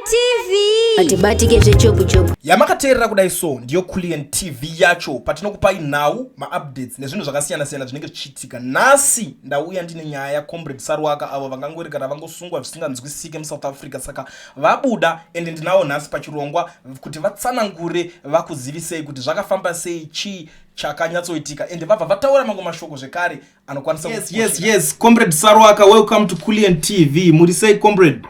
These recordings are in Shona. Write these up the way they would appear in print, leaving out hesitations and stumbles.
TV atibatike zvechopu yamakateerera kudai so ndiyo Kulian TV yacho patinokupai nhau maupdates nezvinhu zvakasiyana siyana zvinenge zvichiitika. Nhasi ndauya ndine nyaya yaComrade Saruwaka avo vangangori kana vangosungwa zvisinganzwisike muSouth Africa, saka vabuda ende ndinavo nhasi pachirongwa kuti vatsanangure vakuzivisei kuti zvakafamba sei, chii chakanyatsoitika, ende vabva vataura mamwe mashoko zvekare anokwanisa yes Comrade Saruwaka, welcome to Kulian TV. Muri sei comrade?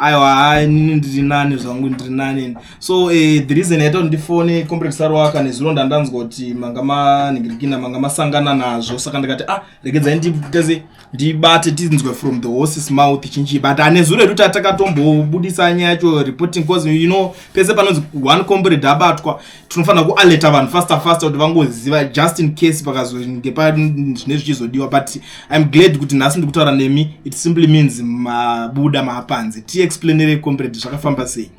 Aiwa, ndiri nani zvangu, ndiri nani. So the reason yaita kuti ndifone Comrade Saruwaka nezvironda ndanzwa kuti manga maningirikina manga masangana nazvo, saka ndikati regedzai ndibate tinzwe from the horse's mouth chinji, but anezuro kuti atakatombobudzisa nyaya yacho reporting, cause you know pese panonzi one comrade abatwa tinofanira kualeta vanhu faster kuti vangoziva just in case pakazongepa zvine zvichizodiwa. But I'm glad kuti nhasi ndikutaura nemi, it simply means mabuda mapanzi. Explainere comrade zvakafamba sei?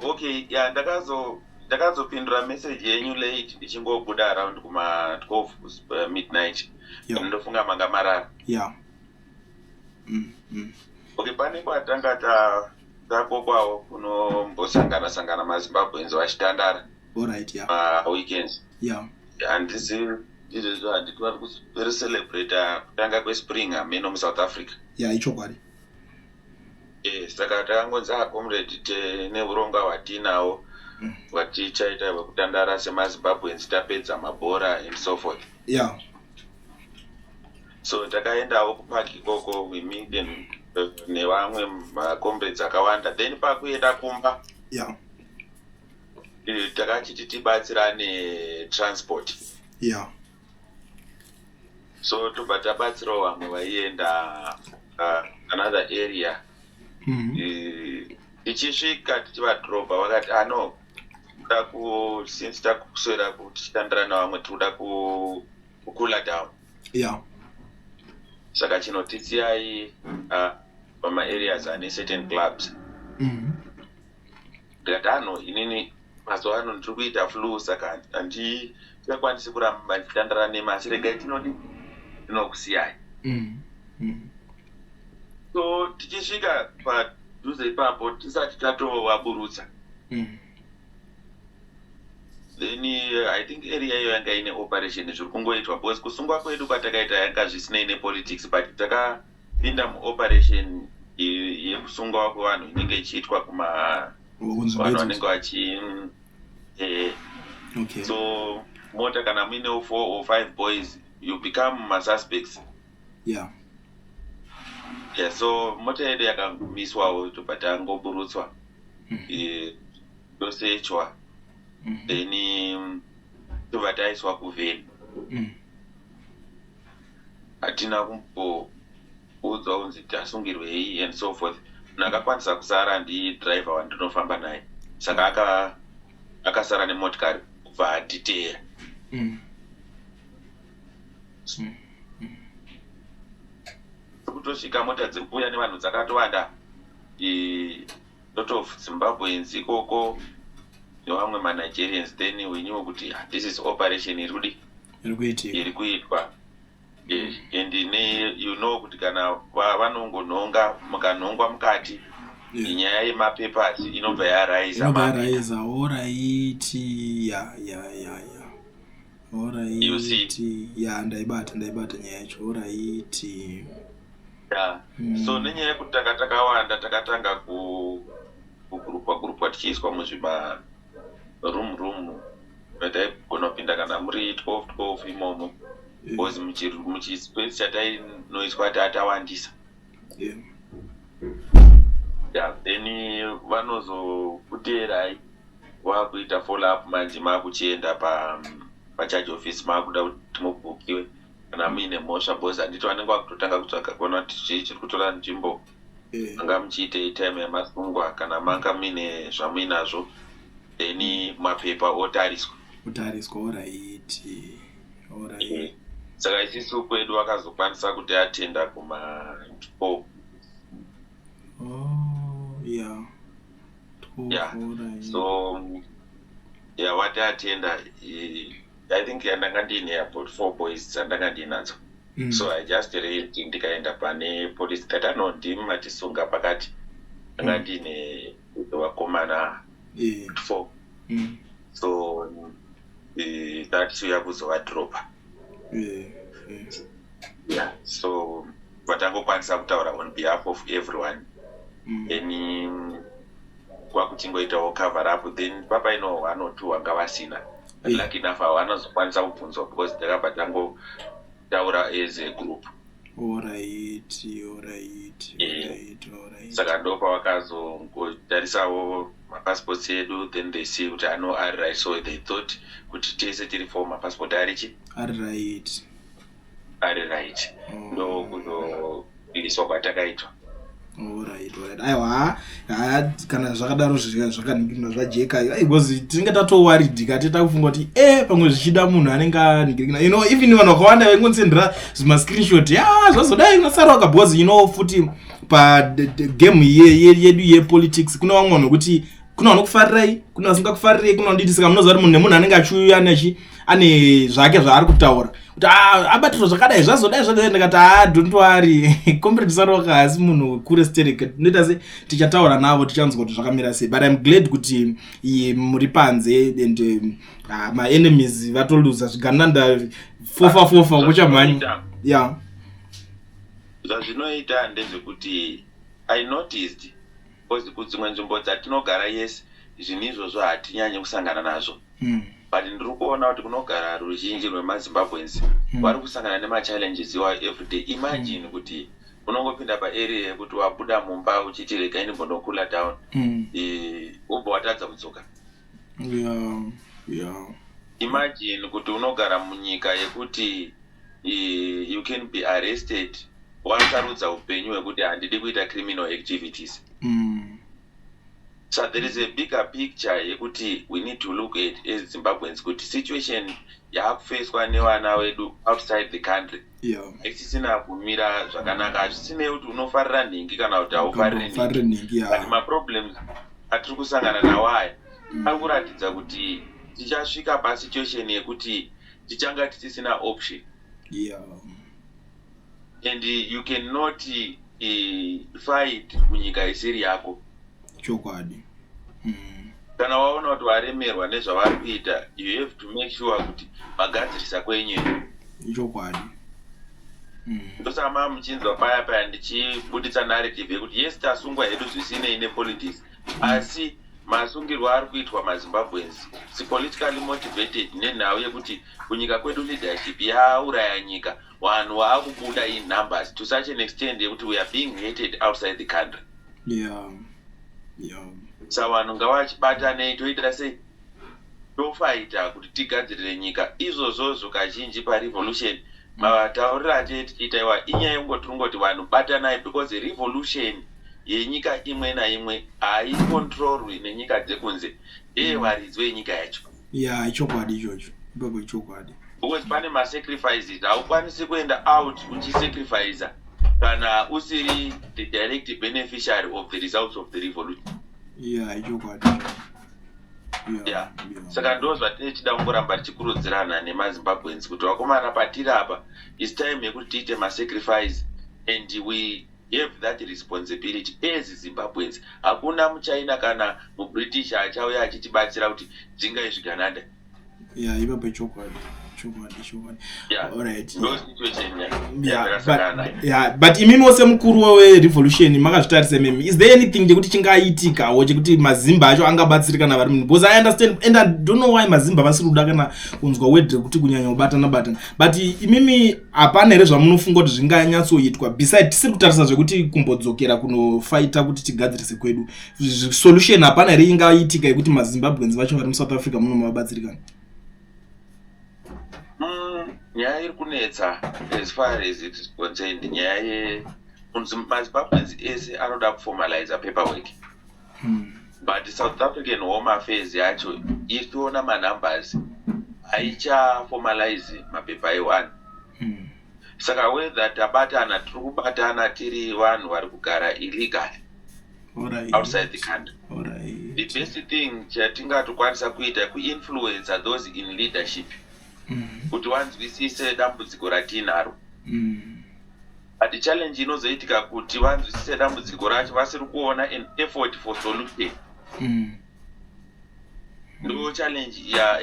Okay, yeah, ndakazopindura message yenyu late ndichingobuda around kuma 12 midnight. Ndofunga manga marara. Yeah. Okay, pane kwatanga takokwawo kunombosangana maZimbabweans vachitandara. Alright, yeah. Weekends. Yeah. And this is very celebrate kutanga kwespring ameno muSouth Africa. Yeah, ichokwadi. Saka takangonzi comrade neuronga hwatinavo hwatichaita hwekutandara semaZimbabweans tapedza mabhora and so forth. Yeah. So takaendawo kupaki ikoko wimi nevamwe macomrades akawanda, then pakuenda kumba. Yeah. Takachiti tibatsirane transport. Yeah. So tobva tabatsirawo vamwe vaienda another area. Tichisvika tichivadhorobha vakati no, since takuswera kuti tichitandara navamwe tinoda kukula down. Yeah. Saka chinotitsiyai pama-areas ane certain clubs. Ndikati inini mazuva ano ndiri kuita flu, saka handingakwanisi kuramba ndichitandara nemasi, regai tinokusiyai. So tichisvika padhuze ipapo tisati tatovaburutsa. Then I think area iyo yanga ine operation zviri kungoitwa, because kusungwa kwedu kwatakaita yanga zvisinei nepolitics, but takapinda muoperation yekusungwa kwevanhu inenge ichiitwa vanhu vanenge vachi Okay. So mota kana muine 4 or 5 boys you become masuspects. Yeah. Yeah, so mota yedu yakamiswawo tobva tangoburutswa yosechwa, then tobva taiswa kuvheni. Hatina kumboudzwa kunzi tasungirwei and so forth. Nakakwanisa kusara ndidriver wandinofamba naye, saka akasara nemotikari kubva atiteya. Kutosvika mota dzirikuuya nevanhu dzakatowanda, lot of Zimbabweans ikoko nevamwe maNigerians, then we knew kuti this is operation iri kuitwa. And you know kuti kana vanongonhonga mukanhongwa mukati, nyaya yemapapers inobva yaraiza. Alright. Alright. You see? Yeah, ndaibata nyaya yacho. Alright. Yeah. So nenyaya yekuti takawanda takatanga kugurupwa tichiiswa muzvima room taigona kupinda kana muri 12 imomo, because muchispace chatainoiswa tatawandisa. Yeah, then vanozokuteerai wakuita follow up manje makuchienda pacharge office makuda kuti mubhukiwe kana muine mhosva, because handiti vanenge vakutotanga kutsvaka kuona kuti chiri kutora nzvimbo manga muchiite time yamasungwa kana manga muine zvamuinazvo, then mapepa otariswa. Alright. Saka isisu kwedu vakazokwanisa kuti atenda kuma 4. Yeah. Yeah. So what I attend, I think ndanga ndine about 4 boys dzandanga ndinadzo. So I just read ndikaenda pane police station ndim matisunga pakati anga ndine vakomana 4 so tatiuya kuzovadropa so vatangokwanisa kutaura on behalf of everyone any kwakuchingoitawo cover up then papa ino 1 or 2 wanga vasina lucky enough vanozokwanisa kubvunzwa because ndakabva tangotaura as a group. Alright. Saka ndopa vakazongotarisawo mapassports edu then they see kuti ano ari right so they thought kuti tese tiri for mapassport ari right ndo kuzoiliswa kwatakaitwa. Alright. Aiwa kana zvakadaro zvakaningirwa zvajeka because tinenge tatoworried kati takufunga kuti pamwe zvichida munhu anenge aningirina even vanhu vakawanda vaingonsendera zvima screenshot zvazodai unasara wakabhozi futi pagame yedu yepolitics kuna vamwe vanhu kuti kuna vanokufarirai kuna vasingakufarirai kuna vanoditi saka munoziva kuti munhu nemunhu anenge achiuya ane zvake zvaari kutaura kuti abatirwa zvakadai zvazodai ndikati don't worry comrade Saroka asi munhu kure stereke tinoita se tichataura navo tichanzwa kuti zvakamira sei but I'm glad kuti muri panze and my enemies vatoluza zvigananda fofa kuchamhanya zvazvinoita ndezvekuti I noticed because kudzimwe nzvimbo dzatinogara yes zvinhu izvozvo hatinyanye kusangana nazvo but ndiri kuona kuti kunogara ruzhinji rwemazimbabweans vari kusangana nemachallenges iwayo everyday. Imagine kuti unongopinda paarea yekuti wabuda mumba uchiti regai ndimbondokula down ubva watadza kudzoka. Imagine kuti unogara munyika yekuti you can be arrested wasarudza upenyu hwekuti handidi kuita criminal activities. So there is a bigger picture yekuti we need to look at as Zimbabweans kuti situation yakufacwa nevana vedu outside the country isisina kumira zvakanaka azvisinei kuti unofarira nhingi kana kuti haufariri nhingi but maproblems atiri kusangana nawo aya ari kuratidza kuti tichasvika pasituation yekuti tichanga tisisina option and you cannot fight kunyika isiri yako chokwadi. Kana waona kuti waremerwa nezvavari kuita you have to make sure kuti magadzirisa kwenyu chokwadi. Ndosama muchinzwa paya ndichibuditsa narrative yekuti yes tasungwa hedu zvisinei nepolitics asi masungirwo ari kuitwa mazimbabweans si politically motivated nenhau yekuti kunyika kwedu leadership yauraya nyika vanhu vaakubuda in numbers to such an extent yekuti we are being hated outside the country. Saka vanhu ngavachibatanei toitira sei tofaita kuti tigadzirire nyika izvozvozvo kazhinji parevolution matauriro atete tichitaiwa inyaya yekungoti vanhu batanai because revolution yenyika imwe naimwe haikontrolwi nenyika dzekunze varidzi venyika yacho. Chokwadi ichocho ipapo chokwadi because pane masacrifices haukwanisi kuenda out uchisacrifica kana usiri the direct beneficiary of the results of the revolution. Chokwadi. Saka ndo zvatinenge tichida kungoramba tichikurudzirana nemazimbabweans kuti vakomana patiri apa is time yekuti tiite masacrifice and we have that responsibility as Zimbabweans. Hakuna muchina kana mubritish achauya achitibatsira kuti dzingai zvigananda. Ipapo chokwadi. Alright. But imimi wose mukuru werevolution makazvitarisa mimi is there anything chekuti chingaitika or chekuti mazimba acho angabatsirika navari munhu because I understand and I don't know why mazimba vasiri kuda kana kunzwa word kuti kunyanya kubatana but imimi hapana here zvamunofunga kuti zvinganyatsoitwa beside tisiri kutarisa zvekuti kumbodzokera kunofaita kuti tigadzirise kwedu solution hapana here ingaitika yekuti mazimbabweans vacho vari muSouth Africa muno mavabatsirikana. Nyaya iri kunetsa as far as it is concerned nyaya mazimbabweans ese anoda kuformalize paperwork but South African Home Affairs yacho ichiona manumbers haichaformalize mapepa e1 saka whether tabatana tiri kubatana tiri vanhu vari kugara illegally outside the country. The best thing chatingatokwanisa kuita kuinfluence those in leadership kuti wanzwisise dambudziko ratinaro But challenge inozoitika kuti vanzwisise dambudziko racho vasiri kuona an effort for solution. Ndo challenge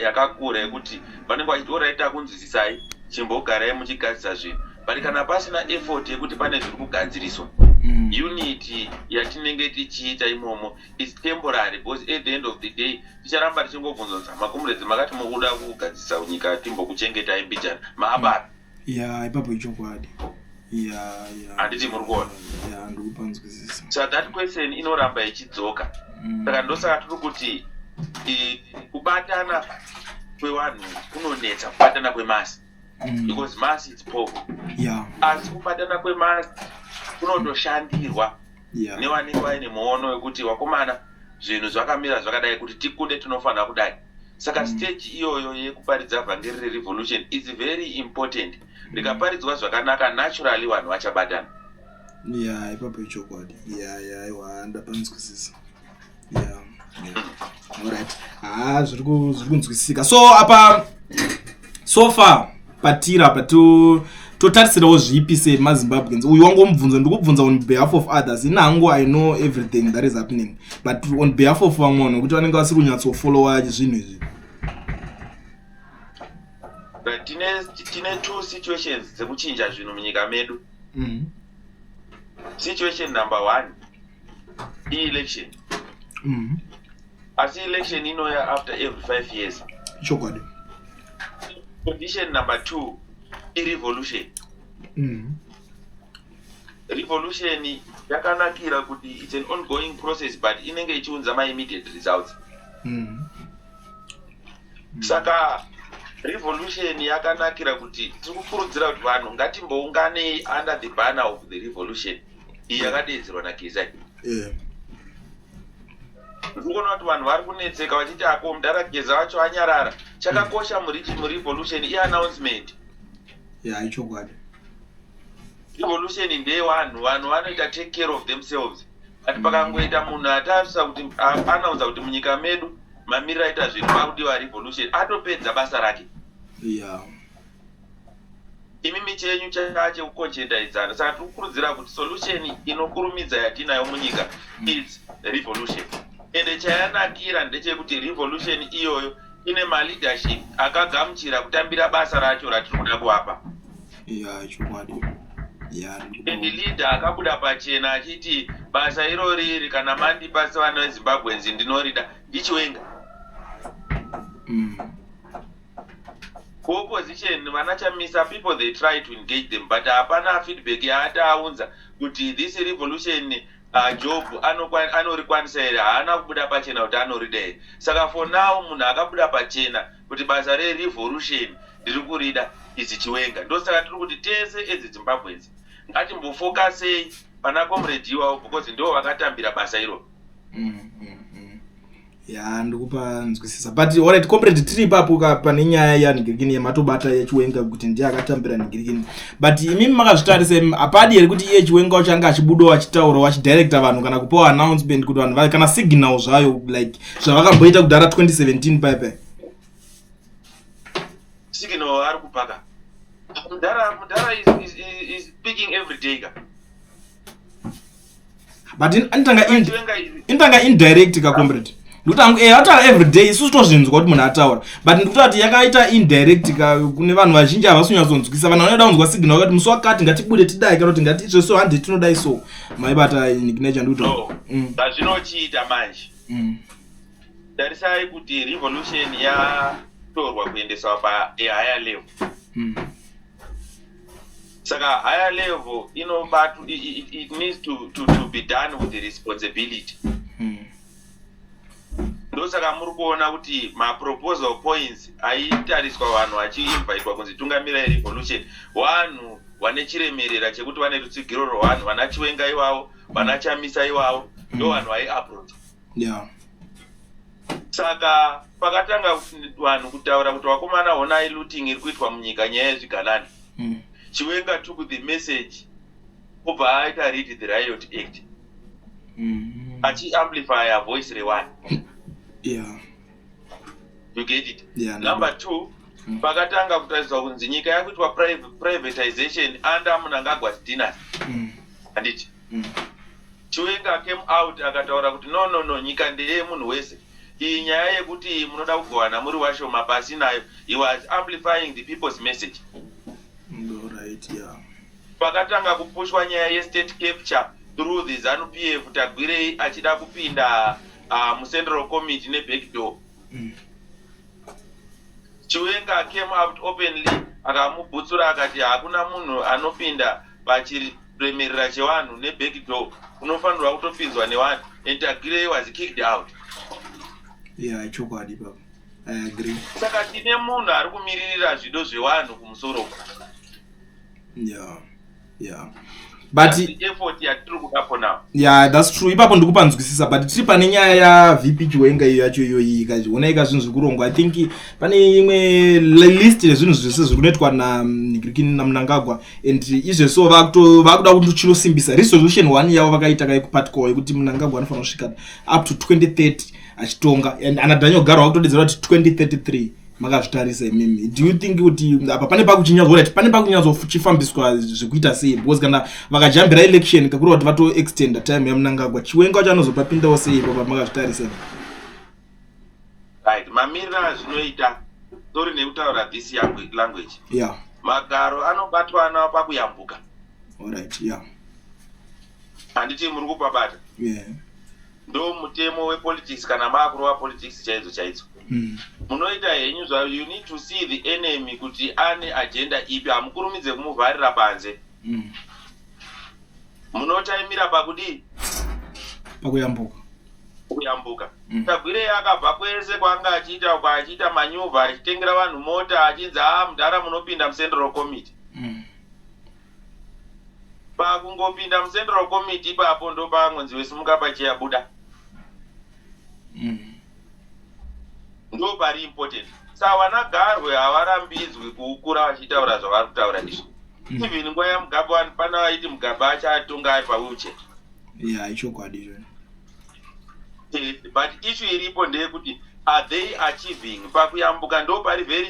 yakakura yekuti vanenge vachitoraita kunzwisisai chimbogarai muchigadzisa zvinhu. But kana pasina effort yekuti pane zviri kugadziriswa, unity yatinenge tichiita imomo is temporary, because at the end of the day ticharamba tichingobvunza makomuredzi makati mukuda kugadzisa nyika timbokuchengetai mbijana maabara. Ipapo ichokwadi. Handiti muri kuona. Ndikupanzwisisa. So that question inoramba ichidzoka. Saka ndosaka tiri kuti kubatana kwevanhu kunonetsa kubatana kwemasi. Because mass is poor. Asi kubatana kwemasi kunotoshandirwa nevanenge vaine muono wekuti wakomana zvinhu zvakamira zvakadai kuti tikunde tinofanira kudai. Saka stage iyoyo yekuparidza vhangeri rerevolution is very important. Rikaparidzwa zvakanaka naturally vanhu vachabatana. Ipapo ichokwadi. Ndapanzwisisa. Alright. Zviri kunzwisisika. So apa so far patira totarisirawo zvipi semazimbabweans. Uyu wangomubvunza ndikubvunza on behalf of others. Inango I know everything that is happening, but on behalf of vamwe nokuti vanenge vasiri kunyatsofollowa zvinhu izvi. Tine two situations dzekuchinja zvinhu munyika medu. Situation number 1, election. Asi election inoya after every 5 years. Chokwadi. Condition number 2, revolution. Revolution yakanakira kuti it's an ongoing process, but inenge ichiunza my immediate results. Saka revolution yakanakira kuti tikukurudzira kuti vanhu ngatimbounganei under the banner of the revolution. Iyi yakadedzerwa naGezai. Ndikuona kuti vanhu vari kunetseka vachiti ako mudarageza wacho anyarara. Chakakosha murevolution i-announcement. Ichokwadi. Revolution ndeyevanhu, vanhu vanoita take care of themselves. Ati pakangoita munhu atarisa kuti announce kuti munyika medu mamirira aita zvinhu vakudiwa revolution, atopedza basa rake. Imi michenyu chekukonchentaidzana. Saka tikukurudzira kuti solution inokurumidza yatinayo munyika is revolution. Ende chayanakira ndechekuti revolution iyoyo ine maleadership akagamuchira kutambira basa racho ratiri kuda kuapa. Chokwadi. Ende leader akabuda pachena achiti basa irori kana mandipasa vana veZimbabweans ndinorida ndichiwenga. Opposition vanachamisa people, they try to engage them, but hapana feedback yaataunza kuti this revolution Job anorikwanisa here, haana kubuda pachena kuti anorida here. Saka for now munhu akabuda pachena kuti basa rerevolution ndiri kurida izi chiwenga. Ndosaka tiri kuti tese eziZimbabweans ngatimbofokasei pana comrade iwawo, because ndo vakatambira basa iro. Ndikupanzwisisa. But alright, comrade tiri ipapo pane nyaya yanigirikini yematobata yechiwenga kuti ndiye akatambira nigirikini. But imi makazvitarise apadi here kuti iye chiwenga uchanga achibudawo achitaura wachidirecta vanhu kana kupawo announcement kuti vanhu kana signal zvayo like zvavakamboita kudhara 2017 paipai. Signal ari kupaka. Mudhara is speaking every day. But intanga indirect ka comrade. Ndikuti ataura every day isusu tozvinzwa kuti munhu ataura, but ndikuti ati yakaita indirect kune vanhu vazhinji havasonyatsonzwisisa. Vanhu vanoda kunzwa signal kuti musi wakati ngatibudai tidai kana kuti ngatiitwe so handi tinodai so. Maibata nickname ndikuti zvazvinochiita manje. Tarisai kuti revolution yatorwa kuendeswa pa a higher level. Saka higher level it needs to be done with the responsibility. Ndosaka muri kuona kuti proposal points aitariswa vanhu vachiinvitwa kunzi tungamira revolution, vanhu vane chiremerera chekuti vane rutsigiro rwavanhu, vana chiwenga ivavo, vana chamisa ivavo, ndo vanhu vaiapproach. Saka pakatanga vanhu kutaura kuti vakomana honai looting iri kuitwa munyika nyaya yezviganani. Chiwenga took the message obva aita read the Riot Act. Achi-amplify a voice rewan. You get it? Number 2, pakatanga kutariswa kunzi nyika yakuitwa privatization under Mnangagwa dynasty. Handiti Chiwenga came out akataura kuti no nyika ndeye munhu wese. Iyi nyaya yekuti munoda kugovana muri washoma pasi nayo. He was amplifying the people's message. Right, yeah. Pakatanga kupushwa nyaya ye-state capture through the ZANU-PF Tagwirei achida kupinda mu-Central Committee ne-backdoor. Chiwenga came out openly akamubutsura akati hakuna munhu anopinda pachiremerera chevanhu ne-backdoor, unofanirwa kutopinzwa nevanhu, and Tagwirei was kicked out. Yeah, chokwadi baba. I agree. Saka tine munhu ari kumiririra zvido zvevanhu kumusoro. Yeah. But the effort yatiri kudapo now. Yeah, that's true. Ipapo ndikupa nzwisisa, but tiri pane nyaya ya VP Chiwenga iyo yacho iyo ikaona zvinhu zviri kurongwa. I think pane imwe list yezvinhu zvese zviri kunoitwa na Mnangagwa, and izveso vakuda kuti chinosimbisa resolution 1 yavo vakaita kaikupatiko yekuti Mnangagwa anofanira kusvika up to 2030 achitonga, and anadhanyo garo vakutodedzera kuti 2033 makazvitarisa imimi. Do you think kuti apa pane pakuchinyadzwa kuti pane pakunyadzofambiswa zvekuita sei? Because kana vakajambira election kakura kuti vato extend time ya Mnangagwa, Chiwenga wacho anozopapindawo sei ipo makazvitarisa? Right, mamirira zvinoita tori nekutaura this language. Yeah. Magaro anobatwa nawo pakuyambuka. All right, yeah. Handiti muri kupabata. Yeah. Ndo mutemo wepolitics kana maakuru wapolitics chaidzo. Munoita henyu zvayo, you need to see the enemy kuti ane agenda ipi, hamukurumidze kumuvharira panze. Munotaimira pakudi kuyambuka. Tagwirei akabva kwese kwanga achiita manyuvha achitengera vanhu mota achinzi mudhara munopinda mu-Central Committee. Pakungopinda mu-Central Committee ipapo ndo pamwenzi wesimuka pachiyabuda. Ndo pari important. Saka vanagarwe havarambidzwi kuukura vachitaura zvavari kutaura izvi. Even nguva yaMugabe pana vaiti Mugabe achatonga ari pawheelchair. Yeah, ichokwadi izvo. But issue iripo ndeyekuti are they achieving pakuyambuka, ndo pari very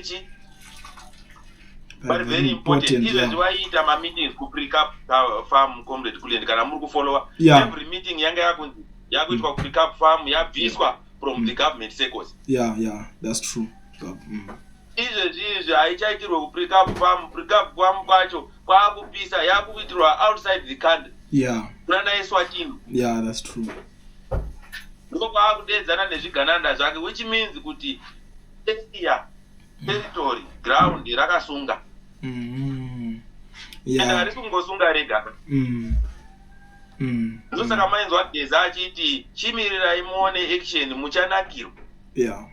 important. Izvezvi vaiita mameetings kuPrecap Farm Comrade Kulendi kana muri kufollowa. Every meeting yanga yakunzi yakuitwa kuPrecap Farm yabviswa from the government circles. Yeah, that's true. Izvezvi haichaitirwa kuPrecap Farm kwacho kwakupisa yakuitirwa outside the country. Yeah. Kunana eSwatini. Yeah, that's true. Ndo kwaakudedzana nezvigananda zvake, which means kuti territory ground rakasunga. Yeah. And harikungosunga rega. Ndosaka mainzwa Geza achiti chimirirai muone action muchanakirwa. Yeah.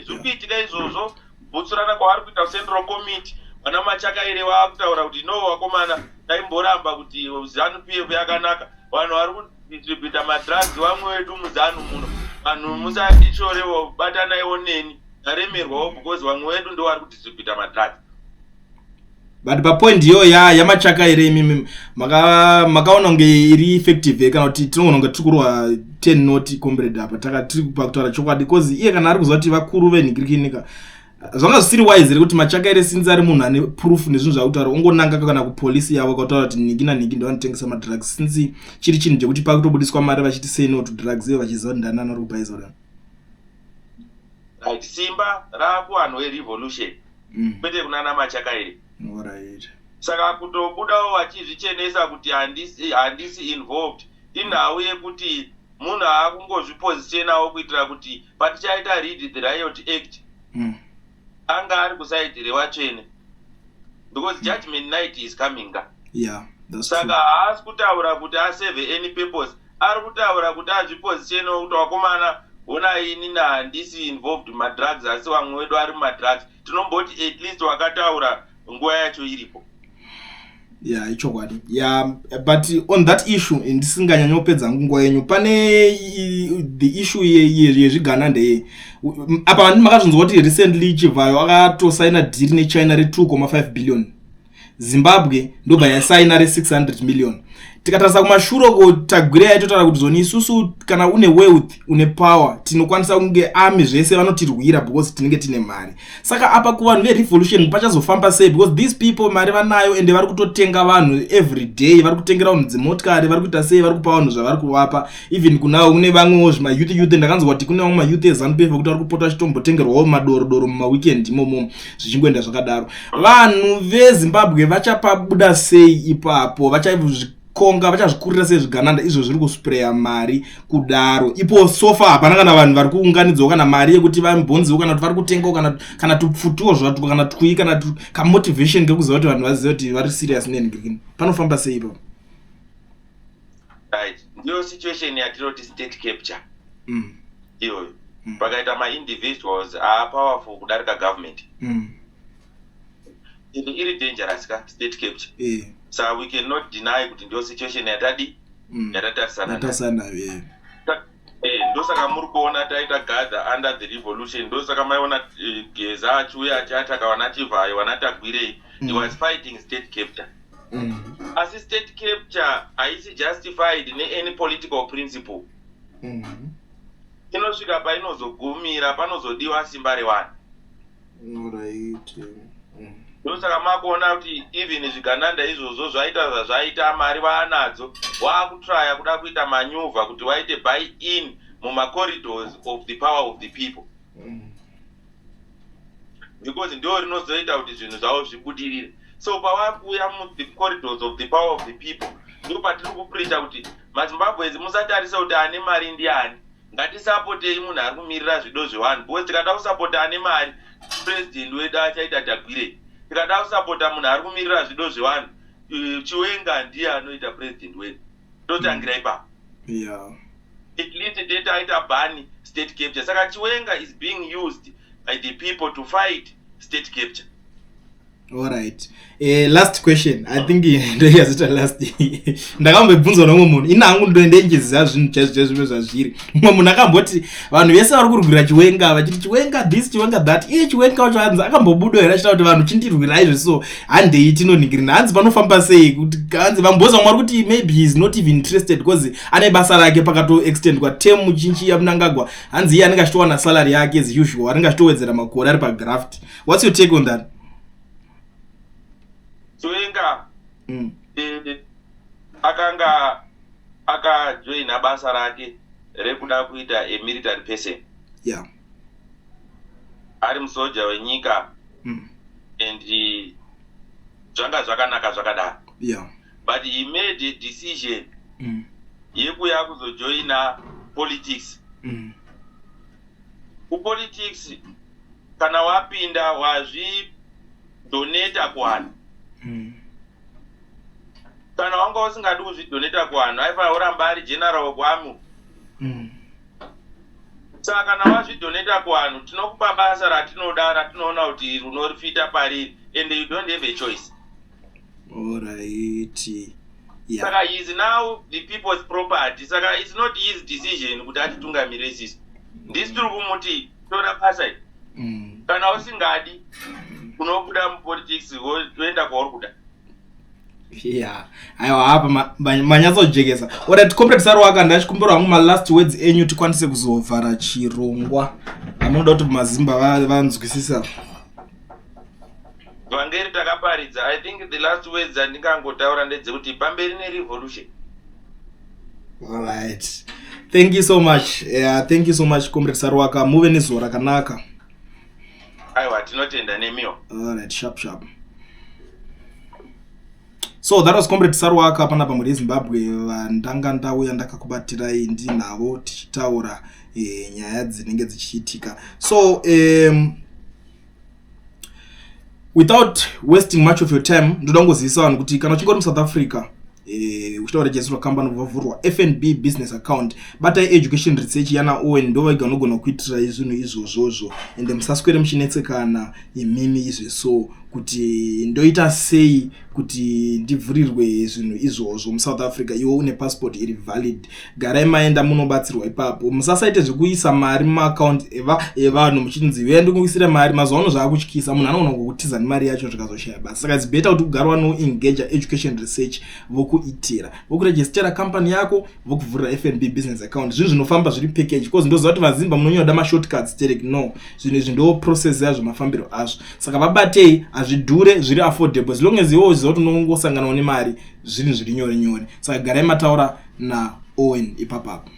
Zvikuitika izvozvo, butsurana kwavari kuita Central Committee, vana Machakaire vakutaura kuti no vakomana taimboramba kuti ZANU-PF yakanaka, vanhu vari kudistribhuta madrugs vamwe vedu muZANU muno, vanhu musatichorewo batanaiwo neni taremerwawo because vamwe vedu ndo vari kudistribhuta madrugs. But papoint iyo yamachakaire imimi makaona kunge iri effective kana kuti tinogona kunge tikurwa 10 noti comrade apa takati pakutaura chokwadi, because iye kana ari kuziva kuti vakuru venhikirikinika zvanga zvisiri wise kuti Machakaire sinzi ari munhu ane proof nezvinhu zvakutaura ungonanga kana kupolisi yavo kutaura kuti nhiki nanhiki ndovanotengesa madrugs, sinzi chiri chinhu chekuti pakutobudiswa mari vachiti say no to drugs iyo vachiziva kuti ndanana ari kupaisa kudana. Right, simba rakuvanhu verevolution kwete kunana Machakaire. Alright. Saka kutobudawo vachizvichenesa kuti handisi involved inhau yekuti munhu akungozvipositionawo kuitira kuti patichaita read the Riot Act anga ari kusaidi revatsvene, because judgment night is coming. Yeah, that's saka true. haasi kutaura kuti aseve any purpose, ari kutaura kuti azvipositionawo kuti vakomana ona inini handisi involved madrugs asi vamwe vedu ari madrugs, tinomboti at least wakataura nguva yacho iripo. Yeah, ichokwadi. Yeah, but on that issue ndisinganyanyopedza nguva yenyu pane the issue yezvigana ndeye apa makazvinzwa kuti recently Chivhayo akatosaina deal neChina re 2.5 billion. Zimbabwe ndobva yasaina re 600 million. tikatarisa kumashure kotagwira yaitotaura kuti zoni isusu kana une wealth une power tinokwanisa kunge army zvese vanotirwira because tinenge tine mari. Saka apa kuvanhu verevolution pachazofamba sei because these people mari vanayo ende vari kutotenga vanhu every day, vari kutengera vanhu dzimotikari, vari kuita sei, vari kupa vanhu zvavari kuvapa. Even kunawo kune vamwewo zvimayouth ndakanzwa kuti kune vamwe mayouth eZANU-PF kuti vari kupota vachitombotengerwawo madorodoro mumaweekend imomo zvichingoenda zvakadaro. Vanhu veZimbabwe vachapabuda sei ipapo, vachazvikonga, vachazvikurira sei zvigananda izvo zviri kuspreya mari kudaro. Ipo sofa hapana kana vanhu vari kuunganidzwa kana mari yekuti vambonziwo kana kuti vari kutengawo kana tupfutuwo zvatuko kana twii kana kamotivation kekuziva kuti vanhu vazive kuti vari serious nengreen. Panofamba sei ipapo? Right. Ndiyo situation yatinoti state capture. Iyoyo. Pakaita ma-individuals are powerful kudarika government. Iri dangerous ka state capture. So we cannot deny kuti ndiyo situation yatadi yatatarisana. Ndosaka muri kuona taita gather under the revolution. Ndosaka maiona Geza achiuya achataka vanachivhayo vanatagwirei. He was fighting state capture. Asi state capture haisi justified any political principle. Inosvika painozogumira panozodiwa simba revanhu. Ndosaka makuona kuti even zvigananda izvozvo zvaita zvazvaita mari vaanadzo, waakutraya kuda kuita manyuvha kuti waite buy in muma-corridors of the power of the people. Because ndo rinozoita kuti zvinhu zvavo zvibudirire. So pawakuya mu-the corridors of the power of the people, ndo patiri kupreacha kuti maZimbabweans musatarisa kuti ane mari ndiani. Ngatisapotei munhu ari kumirira zvido zvevanhu. Because tikada kusapota ane mari, president wedu achaita tagwirei. Tikada kusapota munhu ari kumirira zvido zvevanhu, Chiwenga ndiye anoita president wedu. Totangira ipapo. At least data aita bani state capture. Saka Chiwenga is being used by the people to fight state capture. All right. Last question. I think ndoyazita last. Ndakambobvunza nomwe munhu. Inangu ndoendenjeza zvinhu chazvo zvazviri. Mumwe munhu akamboti vanhu vese vari kurwira Chiwenga vachiti Chiwenga this Chiwenga that. Chiwenga wacho hanzi akambobuda here achita kuti vanhu chindirwira izvo so handei tinoningirina. Hanzi panofamba sei kuti hanzi vamboza mwari kuti maybe he is not even interested because ane basa rake pakato extend kwa term muchinchi yamunangagwa. Hanzi iye anenge achitowana salary yake as usual. Anenge achitowedzera makore ari pa graft. What's your take on that? Chiwenga akanga akajoina basa rake rekuda kuita a military person. Ari musoja wenyika and zvanga zvakanaka zvakadaro. But he made a decision yekuya kuzojoina politics. Kupolitics kana wapinda wazvidoneta kuvanhu. Kana wanga usingadi kuzvidoneta kuvanhu aifanira kuramba ari general wekwamu. Saka kana wazvidoneta kuvanhu tinokupa basa ratinoda ratinoona kuti runorifita pariri and you don't have a choice. Alright. Saka he is now the people's property. Saka it's not his decision kuti atitungamire isusu. Ndisi tiri kumuti tora basa iri. Kana usingadi unobuda mupolitics woenda kwauri kuda. Aiwa hapa manyatsojekesa. Alright, comrade Saruwaka ndachikumbira hangu last words enyu tikwanise kuzovhara chirongwa. Amunoda kuti mazimba vanzwisisa. Vangeri takaparidza. I think the last words andingangotaura ndedzekuti pamberi nerevolution. Alright. Thank you so much. Thank you so much comrade Saruwaka. Muve nezuva rakanaka. Aiwa tinotenda nemiwo. Alright, sharp. So that was comrade Saruwaka panapa muri Zimbabwe. Ndanga ndauya ndakakubatirai ndinavo tichitaura nyaya dzinenge dzichiitika. So without wasting much of your time, ndoda ngozivisa vanhu kuti kana uchingori muSouth Africa uchida kuregistrwa company vavhurwa FNB business account, batai education research yana Owen ndo vaiga unogona kuitira zvinhu izvozvo ende musaswere muchinetsekana imimi izvo so kuti ndoita sei kuti ndivhurirwe zvinhu izvozvo muSouth Africa iwe une passport iri valid. Garai maenda munobatsirwa ipapo. Musasaite zvekuisa mari muaccount evanhu muchinzi uende kuisira mari mazuva ano zvaakutyisa munhu anogona kukutiza nemari yacho zvikazoshaya basa. Saka zibeta kuti ugare wanoengage education research vokuitira vokurejistera company yako vokuvhurira FNB business account. Zvinhu zvinofamba zviri package because ndoziva kuti vaZimba munonyoda mashortcuts terek no zvinhu izvi ndo process yazvo mafambiro azvo. Saka vabatei azvidhure zviri affordable as long as iwe uziva kuti unongosangana nemari zvinhu zviri nyore nyore. Saka garai mataura na Owen ipapapo.